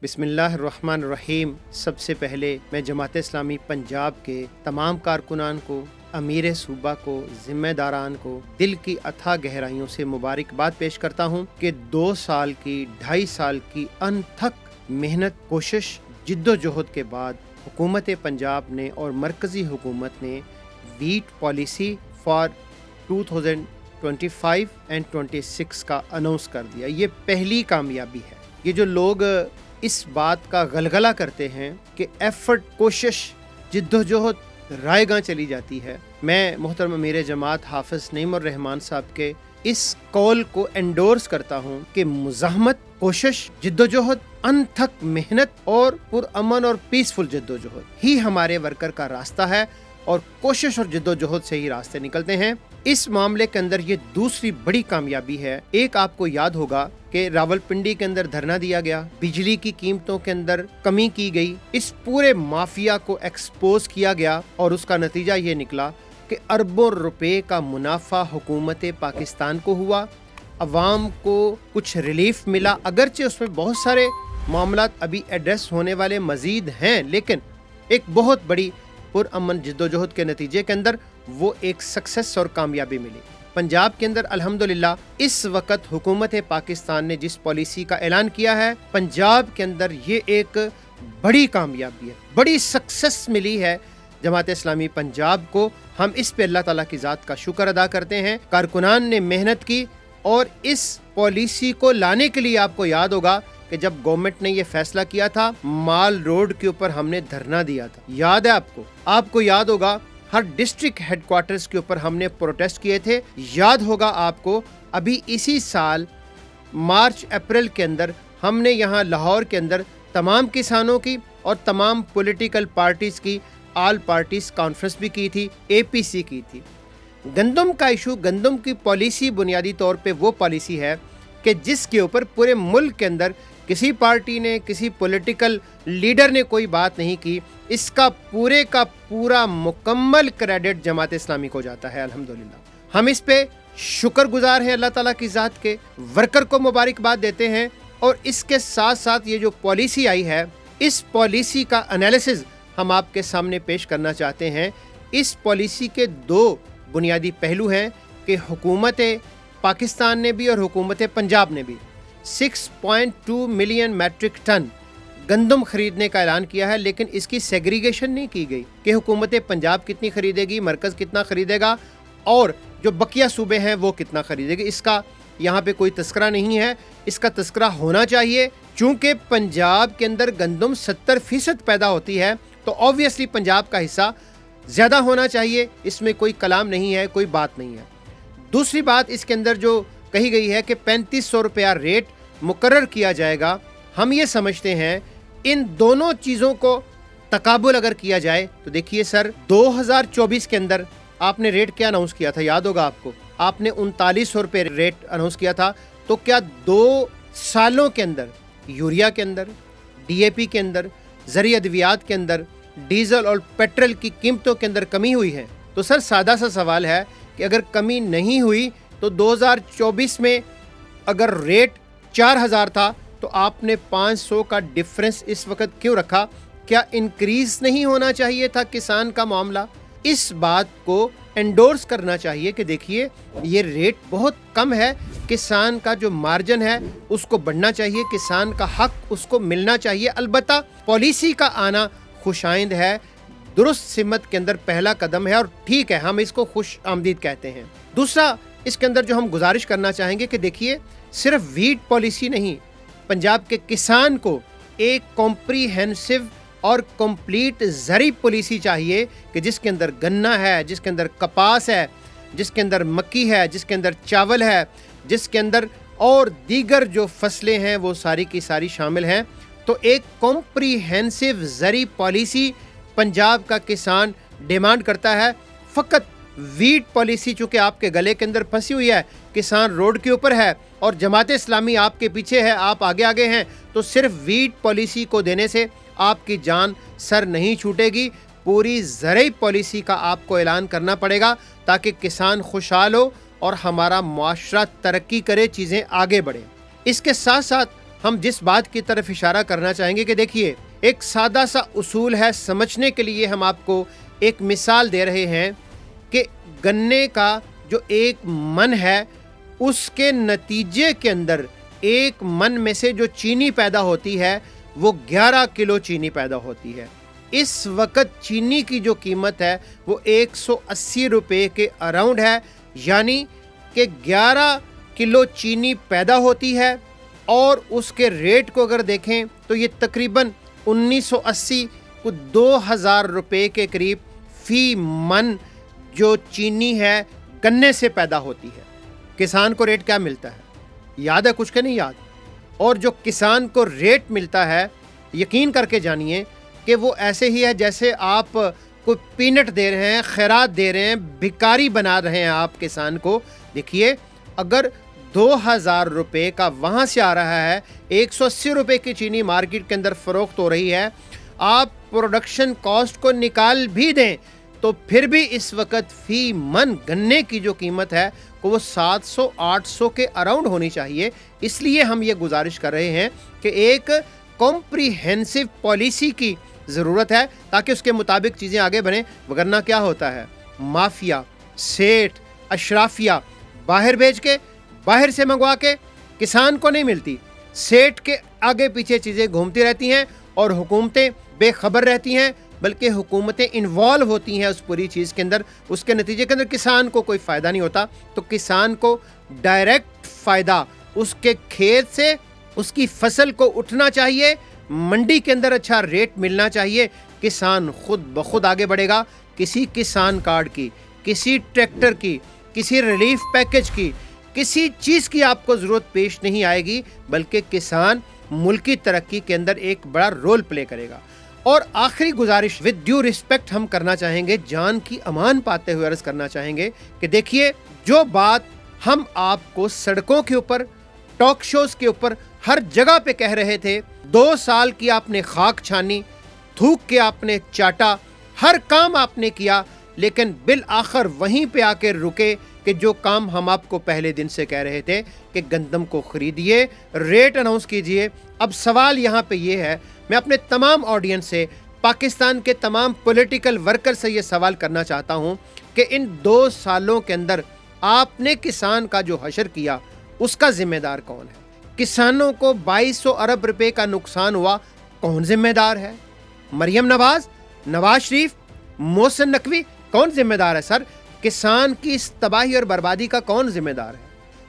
بسم اللہ الرحمن الرحیم۔ سب سے پہلے میں جماعت اسلامی پنجاب کے تمام کارکنان کو، امیر صوبہ کو، ذمہ داران کو دل کی اتھا گہرائیوں سے مبارکباد پیش کرتا ہوں کہ 2 سال کی 2.5 سال کی انتھک محنت، کوشش، جد و جہد کے بعد حکومت پنجاب نے اور مرکزی حکومت نے ویٹ پالیسی فار 2025 اینڈ 26 کا اناؤنس کر دیا۔ یہ پہلی کامیابی ہے۔ یہ جو لوگ اس بات کا غلغلہ کرتے ہیں کہ ایفرٹ، کوشش، جد و جہد رائے گاں چلی جاتی ہے، میں محترم امیر جماعت حافظ نعیم الرحمان صاحب کے اس قول کو انڈورس کرتا ہوں کہ مزاحمت، کوشش، جد و جہد، انتھک محنت اور پرامن اور پیسفل جد و جہد ہی ہمارے ورکر کا راستہ ہے، اور کوشش اور جد و جہد سے ہی راستے نکلتے ہیں۔ اس معاملے کے اندر یہ دوسری بڑی کامیابی ہے۔ ایک آپ کو یاد ہوگا کہ راولپنڈی کے اندر دھرنا دیا گیا، بجلی کی قیمتوں کے اندر کمی کی گئی، اس پورے مافیا کو ایکسپوز کیا گیا، اور اس کا نتیجہ یہ نکلا کہ اربوں روپے کا منافع حکومت پاکستان کو ہوا، عوام کو کچھ ریلیف ملا، اگرچہ اس میں بہت سارے معاملات ابھی ایڈریس ہونے والے مزید ہیں، لیکن ایک بہت بڑی پرامن جد و جہد کے نتیجے کے اندر وہ ایک سکسس اور کامیابی ملی۔ پنجاب کے اندر الحمدللہ اس وقت حکومت پاکستان نے جس پالیسی کا اعلان کیا ہے، پنجاب کے اندر یہ ایک بڑی کامیابی ہے، بڑی سکسس ملی ہے جماعت اسلامی پنجاب کو۔ ہم اس پہ اللہ تعالیٰ کی ذات کا شکر ادا کرتے ہیں۔ کارکنان نے محنت کی، اور اس پالیسی کو لانے کے لیے آپ کو یاد ہوگا کہ جب گورنمنٹ نے یہ فیصلہ کیا تھا، مال روڈ کے اوپر ہم نے دھرنا دیا تھا، یاد ہے آپ کو یاد ہوگا ہر ڈسٹرکٹ ہیڈ کوارٹرز کے اوپر ہم نے پروٹیسٹ کیے تھے، یاد ہوگا آپ کو ابھی اسی سال مارچ اپریل کے اندر ہم نے یہاں لاہور کے اندر تمام کسانوں کی اور تمام پولیٹیکل پارٹیز کی آل پارٹیز کانفرنس بھی کی تھی، APC کی تھی۔ گندم کا ایشو، گندم کی پالیسی بنیادی طور پہ وہ پالیسی ہے کہ جس کے اوپر پورے ملک کے اندر کسی پارٹی نے، کسی پولیٹیکل لیڈر نے کوئی بات نہیں کی، اس کا پورے کا پورا مکمل کریڈٹ جماعت اسلامی کو جاتا ہے الحمدللہ۔ ہم اس پہ شکر گزار ہیں اللہ تعالیٰ کی ذات کے، ورکر کو مبارکباد دیتے ہیں، اور اس کے ساتھ ساتھ یہ جو پالیسی آئی ہے، اس پالیسی کا انالیسز ہم آپ کے سامنے پیش کرنا چاہتے ہیں۔ اس پالیسی کے 2 بنیادی پہلو ہیں کہ حکومت پاکستان نے بھی اور حکومت پنجاب نے بھی 6.2 ملین میٹرک ٹن گندم خریدنے کا اعلان کیا ہے، لیکن اس کی سیگریگیشن نہیں کی گئی کہ حکومت پنجاب کتنی خریدے گی، مرکز کتنا خریدے گا، اور جو بقیہ صوبے ہیں وہ کتنا خریدے گی۔ اس کا یہاں پہ کوئی تذکرہ نہیں ہے، اس کا تذکرہ ہونا چاہیے، چونکہ پنجاب کے اندر گندم 70% پیدا ہوتی ہے، تو آبویسلی پنجاب کا حصہ زیادہ ہونا چاہیے، اس میں کوئی کلام نہیں ہے، کوئی بات نہیں ہے۔ دوسری بات اس کے اندر جو کہی گئی ہے کہ 3500 روپیہ ریٹ مقرر کیا جائے گا، ہم یہ سمجھتے ہیں ان دونوں چیزوں کو تقابل اگر کیا جائے تو دیکھیے سر، 2024 کے اندر آپ نے ریٹ کیا اناؤنس کیا تھا، یاد ہوگا آپ نے 3900 روپے ریٹ اناؤنس کیا تھا، تو کیا 2 سالوں کے اندر یوریا کے اندر، DAP کے اندر، زرعی ادویات کے اندر، ڈیزل اور پیٹرول کی قیمتوں کے اندر کمی ہوئی ہے؟ تو سر سادہ سا سوال ہے کہ اگر کمی نہیں ہوئی تو 2024 میں اگر ریٹ 4000 تھا تو آپ نے 500 کا ڈفرنس اس وقت کیوں رکھا؟ کیا انکریز نہیں ہونا چاہیے تھا کسان کا معاملہ؟ اس بات کو انڈورس کرنا چاہیے کہ دیکھیے یہ ریٹ بہت کم ہے، کسان کا جو مارجن ہے اس کو بڑھنا چاہیے، کسان کا حق اس کو ملنا چاہیے۔ البتہ پالیسی کا آنا خوش آئند ہے، درست سمت کے اندر پہلا قدم ہے، اور ٹھیک ہے، ہم اس کو خوش آمدید کہتے ہیں۔ دوسرا اس کے اندر جو ہم گزارش کرنا چاہیں گے کہ دیکھیے صرف ویٹ پالیسی نہیں، پنجاب کے کسان کو ایک کمپریہنسو اور کمپلیٹ زرعی پالیسی چاہیے کہ جس کے اندر گنا ہے، جس کے اندر کپاس ہے، جس کے اندر مکی ہے، جس کے اندر چاول ہے، جس کے اندر اور دیگر جو فصلیں ہیں وہ ساری کی ساری شامل ہیں۔ تو ایک کمپریہنسو زرعی پالیسی پنجاب کا کسان ڈیمانڈ کرتا ہے۔ فقط ویٹ پالیسی چونکہ آپ کے گلے کے اندر پھنسی ہوئی ہے، کسان روڈ کے اوپر ہے اور جماعت اسلامی آپ کے پیچھے ہے، آپ آگے ہیں، تو صرف ویٹ پالیسی کو دینے سے آپ کی جان سر نہیں چھوٹے گی، پوری زرعی پالیسی کا آپ کو اعلان کرنا پڑے گا تاکہ کسان خوشحال ہو اور ہمارا معاشرہ ترقی کرے، چیزیں آگے بڑھیں۔ اس کے ساتھ ساتھ ہم جس بات کی طرف اشارہ کرنا چاہیں گے کہ دیکھیے ایک سادہ سا اصول ہے، سمجھنے کے لیے ہم آپ کو ایک مثال دے رہے ہیں کہ گنے کا جو ایک من ہے اس کے نتیجے کے اندر ایک من میں سے جو چینی پیدا ہوتی ہے وہ 11 کلو چینی پیدا ہوتی ہے۔ اس وقت چینی کی جو قیمت ہے وہ 180 روپے کے اراؤنڈ ہے، یعنی کہ 11 کلو چینی پیدا ہوتی ہے اور اس کے ریٹ کو اگر دیکھیں تو یہ تقریباً 1980 کو 2000 روپے کے قریب فی من جو چینی ہے گنے سے پیدا ہوتی ہے۔ کسان کو ریٹ کیا ملتا ہے؟ یاد ہے کچھ کہ نہیں یاد؟ اور جو کسان کو ریٹ ملتا ہے یقین کر کے جانیے کہ وہ ایسے ہی ہے جیسے آپ کوئی پینٹ دے رہے ہیں، خیرات دے رہے ہیں، بھکاری بنا رہے ہیں آپ کسان کو۔ دیکھیے اگر 2000 روپے کا وہاں سے آ رہا ہے، 180 روپے کی چینی مارکیٹ کے اندر فروخت ہو رہی ہے، آپ پروڈکشن کاسٹ کو نکال بھی دیں تو پھر بھی اس وقت فی من گنے کی جو قیمت ہے وہ 700-800 کے اراؤنڈ ہونی چاہیے۔ اس لیے ہم یہ گزارش کر رہے ہیں کہ ایک کمپریہنسو پالیسی کی ضرورت ہے تاکہ اس کے مطابق چیزیں آگے بڑھیں، وگرنہ کیا ہوتا ہے مافیا، سیٹھ، اشرافیہ باہر بھیج کے، باہر سے منگوا کے کسان کو نہیں ملتی، سیٹھ کے آگے پیچھے چیزیں گھومتی رہتی ہیں اور حکومتیں بے خبر رہتی ہیں، بلکہ حکومتیں انوالو ہوتی ہیں اس پوری چیز کے اندر، اس کے نتیجے کے اندر کسان کو کوئی فائدہ نہیں ہوتا۔ تو کسان کو ڈائریکٹ فائدہ اس کے کھیت سے اس کی فصل کو اٹھنا چاہیے، منڈی کے اندر اچھا ریٹ ملنا چاہیے، کسان خود بخود آگے بڑھے گا۔ کسی کسان کارڈ کی، کسی ٹریکٹر کی، کسی ریلیف پیکج کی، کسی چیز کی آپ کو ضرورت پیش نہیں آئے گی، بلکہ کسان ملک کی ترقی کے اندر ایک بڑا رول پلے کرے گا۔ اور آخری گزارش ود ڈیو ریسپیکٹ ہم کرنا چاہیں گے، جان کی امان پاتے ہوئے عرض کرنا چاہیں گے کہ دیکھیے جو بات ہم آپ کو سڑکوں کے اوپر، ٹاک شوز کے اوپر، ہر جگہ پہ کہہ رہے تھے، 2 سال کی آپ نے خاک چھانی، تھوک کے آپ نے چاٹا، ہر کام آپ نے کیا، لیکن بالآخر وہیں پہ آ کے رکے کہ جو کام ہم آپ کو پہلے دن سے کہہ رہے تھے کہ گندم کو خریدیے، ریٹ اناؤنس کیجئے۔ اب سوال یہاں پہ یہ ہے، میں اپنے تمام آڈینس سے، پاکستان کے تمام پولیٹیکل ورکر سے یہ سوال کرنا چاہتا ہوں کہ ان 2 سالوں کے اندر آپ نے کسان کا جو حشر کیا اس کا ذمہ دار کون ہے؟ کسانوں کو 2200 ارب روپے کا نقصان ہوا، کون ذمہ دار ہے؟ مریم نواز، نواز شریف، محسن نقوی، کون ذمہ دار ہے؟ سر کسان کی اس تباہی اور بربادی کا کون ذمہ دار ہے؟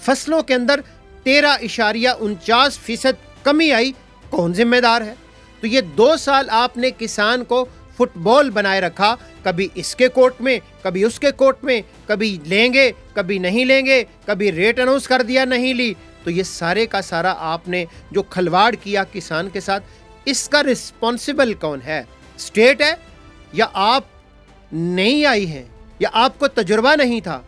فصلوں کے اندر 13.49% کمی آئی، کون ذمہ دار ہے؟ تو یہ 2 سال آپ نے کسان کو فٹ بال بنائے رکھا، کبھی اس کے کورٹ میں، کبھی اس کے کورٹ میں، کبھی لیں گے، کبھی نہیں لیں گے، کبھی ریٹ اناؤنس کر دیا نہیں لی۔ تو یہ سارے کا سارا آپ نے جو کھلواڑ کیا کسان کے ساتھ، اس کا رسپانسبل کون ہے؟ اسٹیٹ ہے یا آپ نہیں آئی ہیں، یا آپ کو تجربہ نہیں تھا،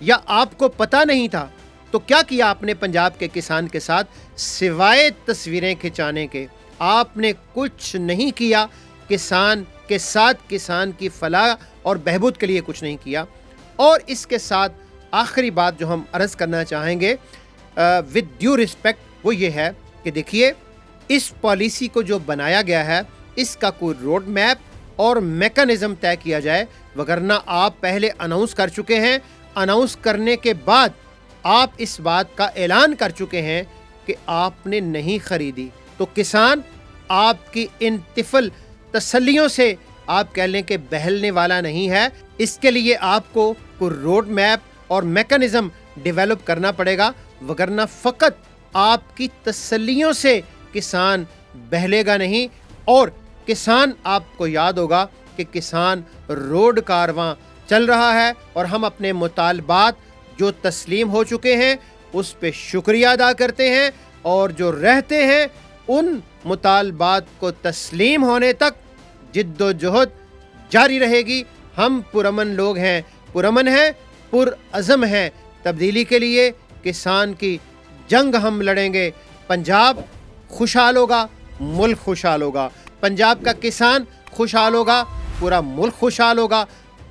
یا آپ کو پتہ نہیں تھا؟ تو کیا کیا آپ نے پنجاب کے کسان کے ساتھ سوائے تصویریں کھچانے کے؟ آپ نے کچھ نہیں کیا کسان کے ساتھ، کسان کی فلاح اور بہبود کے لیے کچھ نہیں کیا۔ اور اس کے ساتھ آخری بات جو ہم عرض کرنا چاہیں گے ود ڈیو ریسپیکٹ وہ یہ ہے کہ دیکھیے اس پالیسی کو جو بنایا گیا ہے اس کا کوئی روڈ میپ اور میکانزم طے کیا جائے، وگرنہ آپ پہلے اناؤنس کر چکے ہیں، اناؤنس کرنے کے بعد آپ اس بات کا اعلان کر چکے ہیں کہ آپ نے نہیں خریدی، تو کسان آپ کی ان طفل تسلیوں سے آپ کہہ لیں کہ بہلنے والا نہیں ہے۔ اس کے لیے آپ کو کوئی روڈ میپ اور میکانزم ڈیولپ کرنا پڑے گا، وگرنہ فقط آپ کی تسلیوں سے کسان بہلے گا نہیں۔ اور کسان، آپ کو یاد ہوگا کہ کسان روڈ کارواں چل رہا ہے اور ہم اپنے مطالبات جو تسلیم ہو چکے ہیں اس پہ شکریہ ادا کرتے ہیں، اور جو رہتے ہیں ان مطالبات کو تسلیم ہونے تک جد و جہد جاری رہے گی۔ ہم پرامن لوگ ہیں، پرامن ہیں، پرعزم ہیں تبدیلی کے لیے۔ کسان کی جنگ ہم لڑیں گے، پنجاب خوشحال ہوگا، ملک خوشحال ہوگا۔ پنجاب کا کسان خوشحال ہوگا، پورا ملک خوشحال ہوگا۔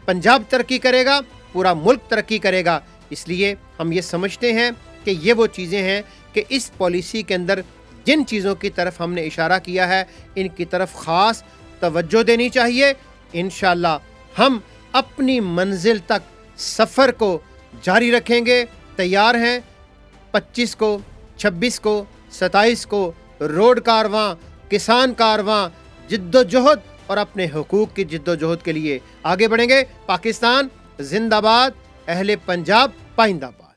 پنجاب ترقی کرے گا، پورا ملک ترقی کرے گا۔ اس لیے ہم یہ سمجھتے ہیں کہ یہ وہ چیزیں ہیں کہ اس پالیسی کے اندر جن چیزوں کی طرف ہم نے اشارہ کیا ہے ان کی طرف خاص توجہ دینی چاہیے. انشاءاللہ ہم اپنی منزل تک سفر کو جاری رکھیں گے. تیار ہیں؟ 25 کو، 26 کو، 27 کو روڈ کارواں، کسان کارواں، جد و جہد اور اپنے حقوق کی جد و جہد کے لیے آگے بڑھیں گے. پاکستان زندہ باد، اہل پنجاب پائندہ باد.